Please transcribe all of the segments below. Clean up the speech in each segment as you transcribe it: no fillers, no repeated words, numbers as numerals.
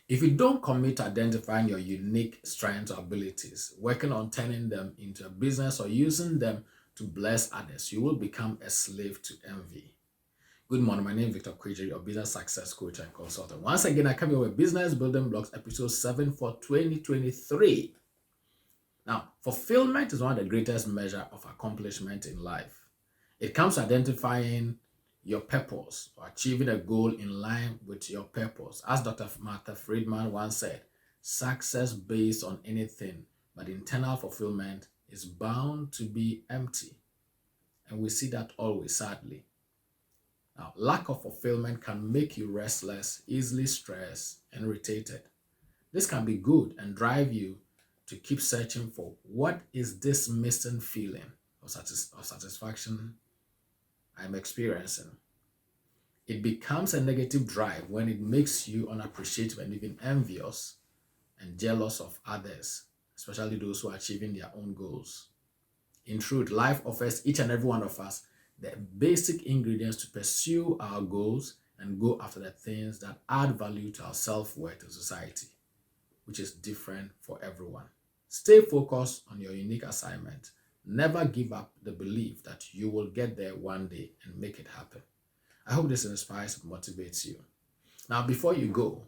If you don't commit to identifying your unique strengths or abilities, working on turning them into a business or using them to bless others, you will become a slave to envy. Good morning, my name is Victor Kweji, your business success coach and consultant. Once again, I come here with Business Building Blocks, episode 7 for 2023. Now, fulfillment is one of the greatest measure of accomplishment in life. It comes to identifying your purpose or achieving a goal in line with your purpose. As Dr. Martha Friedman once said, success based on anything but internal fulfillment is bound to be empty. And we see that always, sadly. Now, lack of fulfillment can make you restless, easily stressed, and irritated. This can be good and drive you to keep searching for what is this missing feeling of satisfaction I'm experiencing. It becomes a negative drive when it makes you unappreciative and even envious and jealous of others, especially those who are achieving their own goals. In truth, life offers each and every one of us the basic ingredients to pursue our goals and go after the things that add value to our self-worth and society, which is different for everyone. Stay focused on your unique assignment. Never give up the belief that you will get there one day and make it happen. I hope this inspires and motivates you. Now, before you go,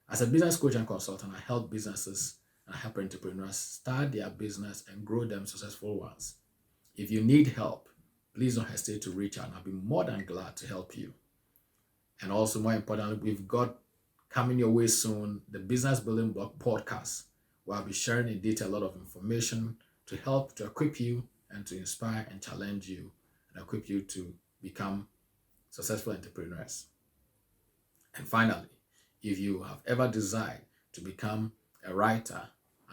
as a business coach and consultant, I help businesses and I help entrepreneurs start their business and grow them successful ones. If you need help, please don't hesitate to reach out. I'll be more than glad to help you. And also, more importantly, we've got coming your way soon the Business Building Block podcast, where I'll be sharing in detail a lot of information to help to equip you and to inspire and challenge you and equip you to become successful entrepreneurs. And finally, if you have ever desired to become a writer,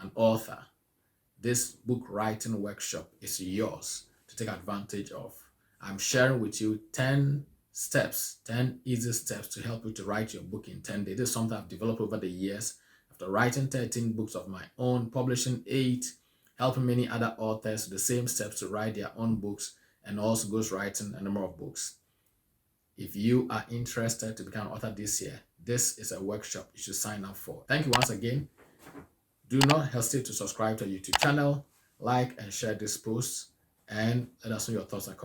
an author, this book writing workshop is yours to take advantage of. I'm sharing with you 10 steps, 10 easy steps to help you to write your book in 10 days. This is something I've developed over the years after writing 13 books of my own, publishing 8, helping many other authors the same steps to write their own books, and also ghostwriting a number of books. If you are interested to become an author this year, this is a workshop you should sign up for. Thank you once again. Do not hesitate to subscribe to our YouTube channel, like and share this post, and let us know your thoughts and comments.